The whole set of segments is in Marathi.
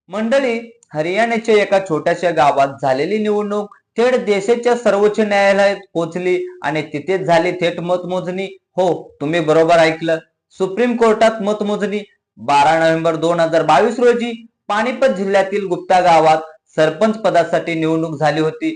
मंडळी, हरियाणाच्या एका छोट्याशा गावात झालेली निवडणूक थेट देशाच्या सर्वोच्च न्यायालयात पोहोचली आणि तिथेच झाली थेट मतमोजणी. हो, तुम्ही बरोबर ऐकलं. सुप्रीम कोर्टात मतमोजणी. 12 नोव्हेंबर 2022 रोजी पानिपत जिल्ह्यातील गुप्ता गावात सरपंच पदासाठी निवडणूक झाली होती.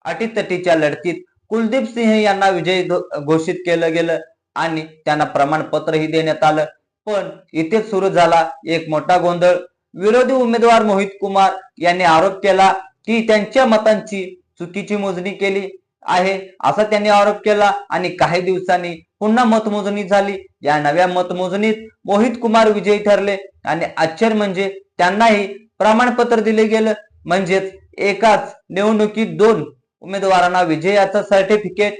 अटीतटीच्या लढतीत कुलदीप सिंह यांना विजयी घोषित केलं गेलं आणि त्यांना प्रमाणपत्रही देण्यात आलं. पण इथे सुरू झाला एक मोठा गोंधळ. विरोधी उमेदवार मोहित कुमार यांनी आरोप केला की त्यांच्या मतांची चुकीची मोजणी केली आहे, असा त्यांनी आरोप केला आणि काही दिवसांनी पुन्हा मतमोजणी झाली. या नव्या मतमोजणीत मोहित कुमार विजयी ठरले आणि आश्चर्य म्हणजे त्यांनाही प्रमाणपत्र दिले गेलं. म्हणजेच एकाच निवडणुकीत दोन उमेदवारांना विजयाचं सर्टिफिकेट.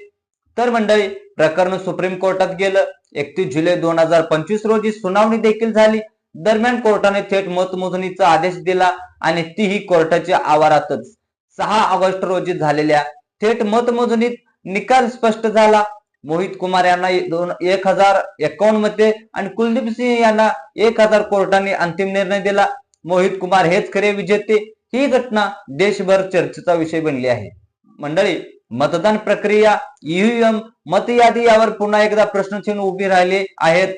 तर मंडळी, प्रकरण सुप्रीम कोर्टात गेलं. 31 जुलै 2025 रोजी सुनावणी देखील झाली. दरम्यान कोर्टाने थेट मतमोजणीचा आदेश दिला आणि तीही कोर्टाच्या आवारातच. 6 ऑगस्ट रोजी झालेल्या थेट मतमोजणीत निकाल स्पष्ट झाला. मोहित कुमार यांना 1051 मते आणि कुलदीप सिंह यांना 1000. कोर्टाने अंतिम निर्णय दिला. मोहित कुमार हेच खरे विजेते. ही घटना देशभर चर्चेचा विषय बनली आहे. मंडळी, मतदान प्रक्रिया, ईव्हीएम, मतयादी यावर पुन्हा एकदा प्रश्नचिन्ह उभी राहिले आहेत.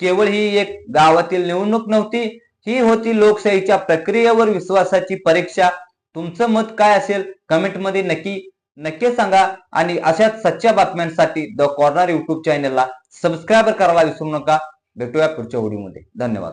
केवळ ही एक गावातील निवडणूक नव्हती, ही होती लोकशाहीच्या प्रक्रियेवर विश्वासाची परीक्षा. तुमचं मत काय असेल कमेंटमध्ये नक्की सांगा आणि अशाच सच्च्या बातम्यांसाठी द कॉर्नर युट्यूब चॅनलला सबस्क्राईब करायला विसरू नका. भेटूया पुढच्या व्हिडिओमध्ये. धन्यवाद.